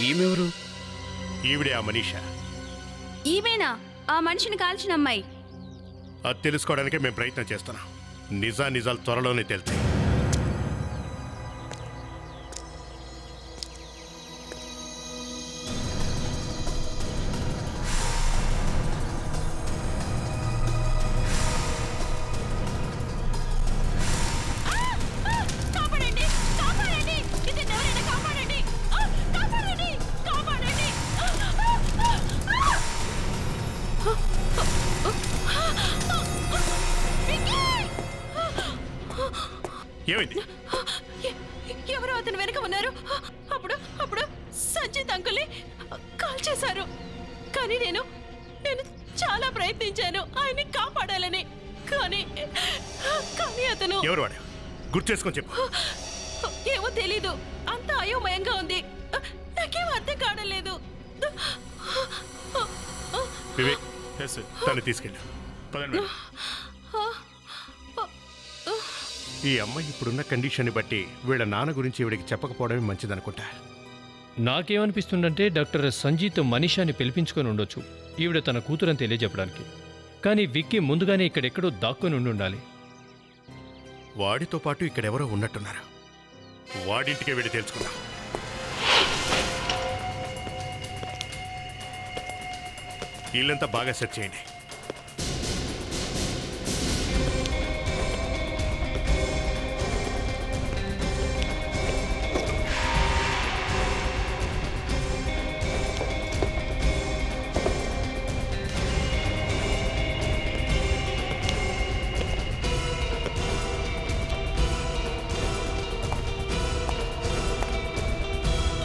ఈమెవరు? ఈవిడే ఆ మనీషా. ఈమెనా ఆ మనిషిని కాల్చిన అమ్మాయి? అది తెలుసుకోవడానికే మేము ప్రయత్నం చేస్తున్నాం. నిజాలు త్వరలోనే తెలుస్తాయి. ఎవరో అతను వెనక ఉన్నారు. అప్పుడు సంజీత్ అంకుల్ని కాల్ చేశారు. కానీ నేను చాలా ప్రయత్నించాను ఆయన్ని కాపాడాలని. కానీ అతను ఎవరు వాడు? గుర్తు చేసుకొని చెప్పు. ఏమో తెలీదు. అంత అయోమయంగా ఉంది. నాకేం అర్థం కావడం లేదు. వివేక్, తను తీసుకెళ్ళు. పదండి. ఈ అమ్మాయి ఇప్పుడున్న కండిషన్ బట్టి వీళ్ళ నాన్న గురించి ఈవిడికి చెప్పకపోవడమే మంచిదనుకుంటా. నాకేమనిపిస్తుందంటే డాక్టర్ సంజీత్ మనీషాని పిలిపించుకొని ఉండొచ్చు ఈవిడ తన కూతురని తెలియజెప్పడానికి. కానీ విక్కీ ముందుగానే ఇక్కడెక్కడో దాక్కొని ఉండాలి. వాడితో పాటు ఇక్కడెవరో ఉన్నట్టున్నారు. వాడింటికే వెళ్ళి తెలుసుకుందాం. ఇల్లంతా బాగా సెట్ చేయండి.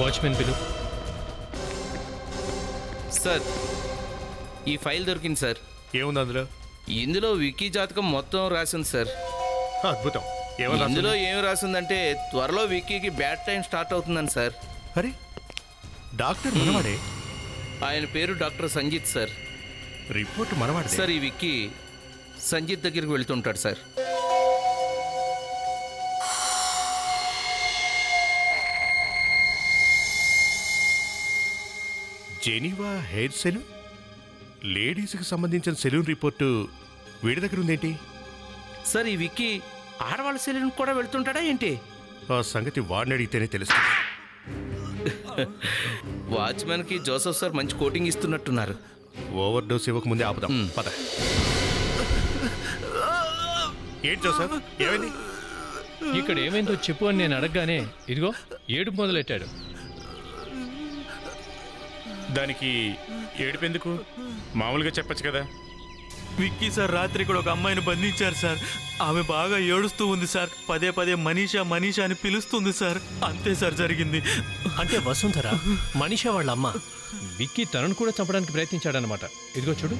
వాచ్మెన్ పిలు. సార్ ఈ ఫైల్ దొరికింది సార్. ఏముంది అందులో? ఇందులో విక్కీ జాతకం మొత్తం రాసింది సార్. అద్భుతం. ఇందులో ఏం రాసిందంటే త్వరలో విక్కీకి బ్యాడ్ టైం స్టార్ట్ అవుతుందని సార్. అరే డాక్టర్ మనవాడే? ఆయన పేరు డాక్టర్ సంజీత్ సార్. రిపోర్ట్ మనవాడే సార్. ఈ విక్కీ సంజీత్ దగ్గరికి వెళ్తుంటాడు సార్. జెనీవా హెయిర్ సెలూన్, లేడీస్కి సంబంధించిన సెలూన్ రిపోర్టు వీడి దగ్గర ఉందేంటి? సార్ ఈ విక్కీ ఆడవాళ్ళ సెలూన్ కూడా వెళ్తుంటాడా ఏంటి? ఆ సంగతి వాడిని అడిగితేనే తెలుస్తుంది. వాచ్మెన్కి జోసఫ్ సార్ మంచి కోటింగ్ ఇస్తున్నట్టున్నారు. ఓవర్ డోస్ ఇవ్వక ముందే ఆపుదాం. పద. ఏంటి జోసఫ్, ఏమైంది? ఇక్కడ ఏమైందో చెప్పు అని నేను అడగగానే ఇదిగో ఏడుపు మొదలెట్టాడు. దానికి ఏడుపెందుకు? మామూలుగా చెప్పచ్చు కదా. విక్కీ సార్ రాత్రి కూడా ఒక అమ్మాయిని బంధించారు సార్. ఆమె బాగా ఏడుస్తూ ఉంది సార్. పదే పదే మనీషా మనీషా అని పిలుస్తుంది సార్. అంతే సార్ జరిగింది. అంటే వసుంధర మనీషా వాళ్ళ అమ్మ. విక్కీ తనను కూడా చంపడానికి ప్రయత్నించాడనమాట. ఇదిగో చూడు.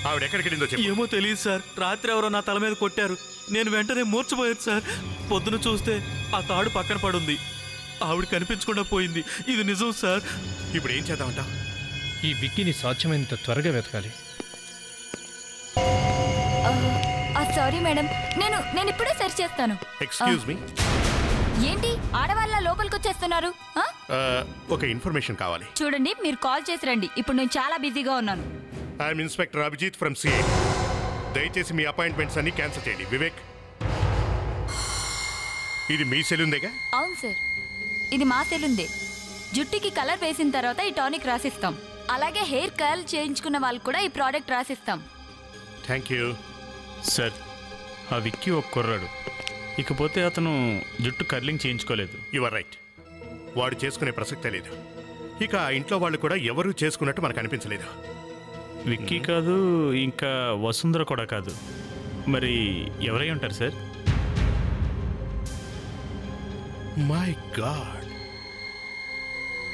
ఆవిడ ఎక్కడికి వెళ్ళిందో చెప్పు. ఏమో తెలియదు సార్. రాత్రి ఎవరో నా తల మీద కొట్టారు. నేను వెంటనే మూర్చిపోయాను సార్. పొద్దున చూస్తే ఆ తాడు పక్కన పడుంది. ఆవిడ కనిపించకుండా పోయింది. ఇది నిజం సార్. ఇప్పుడు ఏం చేద్దామంట? ఈ విక్కీని సాధ్యమైనంత త్వరగా వెతకాలి. సారీ మేడం, నేను ఇప్పుడే సెర్చ్ చేస్తాను. Excuse me. ఏంటి ఆడవాళ్ళ లోపలికి వచ్చేస్తున్నారు? ఒక ఇన్ఫర్మేషన్ కావాలి. చూడండి, మీరు కాల్ చేసి రండి. ఇప్పుడు నేను చాలా బిజీగా ఉన్నాను. I'm inspector Abhijit from CI. దయచేసి మీ అపాయింట్మెంట్స్ అన్ని క్యాన్సిల్ చేయండి. వివేక్, ఇది మీ సెలూన్దేగా? అవును సార్, ఇది మా సెలూన్దే. జుట్టుకి కలర్ వేసిన తర్వాత ఈ టానిక్ రాసిస్తాం. అలాగే హెయిర్ కర్ల్ చేయించుకున్న వాళ్ళు కూడా ఈ ప్రోడక్ట్ రాసిస్తాం. Thank you sir. ఆ విక్కీ ఒక కుర్రాడు, ఇకపోతే అతను జుట్టు కర్లింగ్ చేయించుకోలేదు. Your right. వాడు చేసుకునే ప్రసక్తే లేదు. ఇక ఆ ఇంట్లో వాళ్ళు కూడా ఎవరూ చేసుకున్నట్టు మనకు అనిపించలేదు. విక్కీ కాదు, ఇంకా వసుంధర కూడా కాదు. మరి ఎవరై ఉంటారు సార్? మై గాడ్,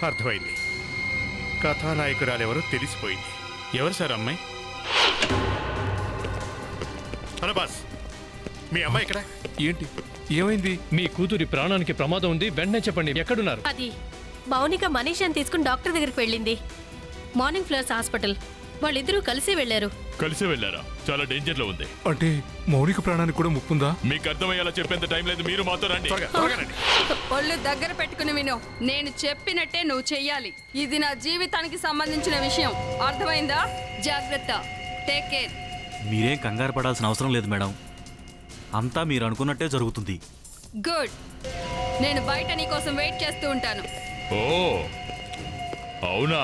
అర్థమైంది. కథానాయకురాలు ఎవరో తెలిసిపోయింది. ఎవరు సార్ అమ్మాయి? హలో బాస్, మీ అమ్మాయి ఇక్కడ? ఏంటి, ఏమైంది? మీ కూతురి ప్రాణానికి ప్రమాదం ఉంది, వెంటనే చెప్పండి. ఎక్కడున్నారు? అది మౌనిక మనీషాని తీసుకుని డాక్టర్ దగ్గరికి వెళ్ళింది. Morning flowers hospital. వాళ్ళిద్దరూ కలిసి వెళ్ళారు. కలిసి వెళ్ళారా? చాలా డేంజర్ లో ఉంది. అంటే మౌనిక ప్రాణానికి కూడా ముప్పుందా? మీకు అర్థమయ్యేలా చెప్పేంత టైం లేదు. మీరు మాతో రండి. ఒళ్ళు దగ్గర పెట్టుకుని విను. నేను చెప్పినట్టే నువ్వు చెయ్యాలి. ఇది నా జీవితానికి సంబంధించిన విషయం. అర్థమైందా? జాగ్రత్త. Take care. మీరేం కంగారు పడాల్సిన అవసరం లేదు మేడం. అంతా మీరు అనుకున్నట్టే జరుగుతుంది. గుడ్. నేను బయట నీ కోసం వెయిట్ చేస్తూ ఉంటాను. ఓ అవునా?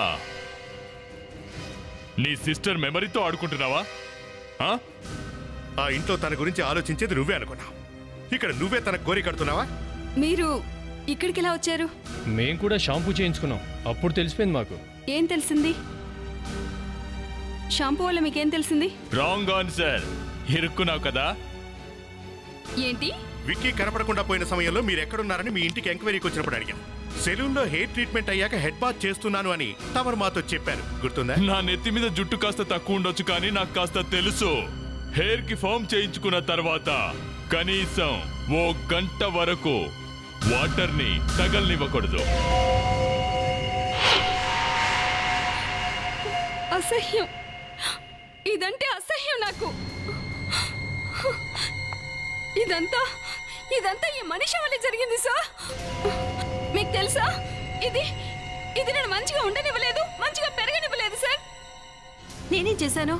నీ సిస్టర్ మెమరీతో ఆడుకుంటున్నావా? ఆ ఇంట్లో తన గురించి ఆలోచించేది నువ్వే అనుకున్నా. ఇక్కడ నువ్వే తనకు గోరి కడుతున్నావా? మీరు ఇక్కడికి ఎలా వచ్చారు? మేం కూడా షాంపూ చేయించుకున్నాం. అప్పుడు తెలిసిపోయింది మాకు. ఏం తెలిసింది? షాంపూ వల్ల మీకేం తెలిసింది? Wrong answer. ఇరుక్కున్నావు కదా. ఏంటి? విక్కీ కనపడకుండా పోయిన సమయంలో మీరు ఎక్కడున్నారని మీ ఇంటికి ఎంక్వైరీకి వచ్చినప్పుడు అడిగాను. సెలూన్లో హెయిర్ ట్రీట్మెంట్ అయ్యాక హెడ్ బాత్ చేస్తున్నాను అని తమరు మాతో చెప్పారు, గుర్తుందా? నా నెత్తి మీద జుట్టు కాస్త తక్కువ ఉండొచ్చు, కానీ నాకు కాస్త తెలుసు. హెయిర్ కి ఫామ్ చేయించుకున్న తర్వాత కనీసం 1 గంట వరకు వాటర్ ని తగలనివ్వకూడదు. అసహ్యం. ఇదంటే అసహ్యం నాకు. ఇదంతా ఈ మనిషి వల్ల జరిగింది సార్. మీకు తెలుసా, ఇది నేను మంచిగా ఉండనివ్వలేదు, మంచిగా పెరగనివ్వలేదు సార్. నేనేం చేశాను?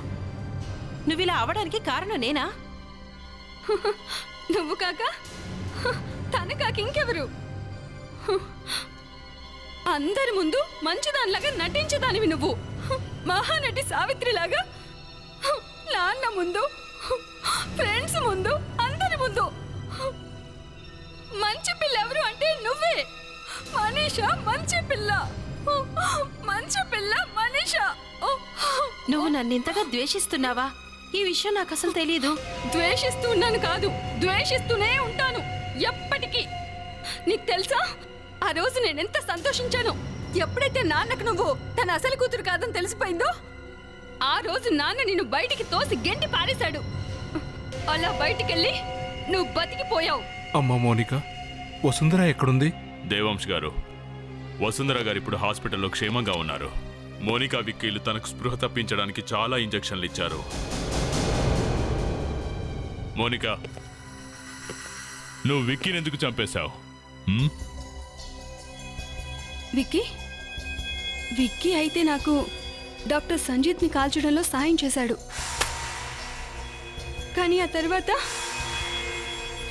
నువ్వు ఇలా అవడానికి కారణం నేనా? నువ్వు కాక తను కాక ఇంకెవరు? అందరి ముందు మంచిదానిలాగా నటించేదానివి నువ్వు. మహానటి సావిత్రిలాగా నాన్న ముందు, ఫ్రెండ్స్ ముందు, అందరి ముందు మంచి పిల్ల ఎవరు అంటే నువ్వే. మనీషా మంచి పిల్ల, మంచి పిల్ల మనీషా. నువ్వు నన్నింతగా ద్వేషిస్తున్నావా? ఈ విషయం నాకు అసలు తెలియదు. ద్వేషిస్తూ ఉన్నాను కాదు, ద్వేషిస్తూనే ఉంటాను ఎప్పటికీ. నీకు తెలుసా, ఆ రోజు నేనెంత సంతోషించాను ఎప్పుడైతే నాన్నకు నువ్వు తన అసలు కూతురు కాదని తెలిసిపోయిందో. ఆ రోజు నాన్న నిన్ను బయటికి తోసి గెంటి పారేశాడు. అలా బయటికెళ్ళి నువ్వు బతికిపోయావు. అమ్మా మోనిక, వసుంధర ఎక్కడుంది? దేవాంశ్ గారు, వసుంధర గారు ఇప్పుడు హాస్పిటల్లో క్షేమంగా ఉన్నారు. మోనికా విక్కీలు తనకు స్పృహ తప్పించడానికి చాలా ఇంజెక్షన్లు ఇచ్చారు. మోనికా, నువ్వు విక్కీని ఎందుకు చంపేశావు? విక్కీ అయితే నాకు డాక్టర్ సంజీత్ని కాల్చడంలో సాయం చేశాడు. కానీ ఆ తర్వాత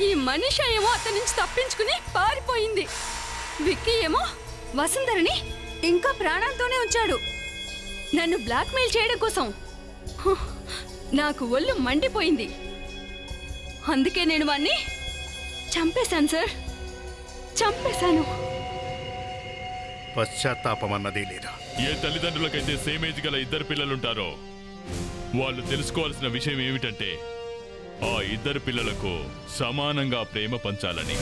ఈ మనిషి ఏమో అతని నుంచి తప్పించుకుని పారిపోయింది. విక్కీ ఏమో వసుంధరని ఇంకా ప్రాణాలతోనే ఉంచాడు, నన్ను బ్లాక్మెయిల్ చేయడం కోసం. నాకు ఒళ్ళు మండిపోయింది. అందుకే నేను వాణ్ణి చంపేశాను సార్, చంపేశాను. పశ్చాత్తాపం అన్నదే లేదా? ఏ తల్లిదండ్రులకైతే సేమ్ ఏజ్ గల ఇద్దరు పిల్లలుంటారో వాళ్ళు తెలుసుకోవాల్సిన విషయం ఏమిటంటే ఆ ఇద్దరు పిల్లలకు సమానంగా ప్రేమ పంచాలని.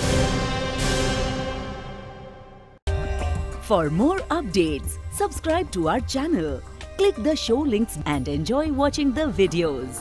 For more updates, subscribe to our channel, click the show links and enjoy watching the videos.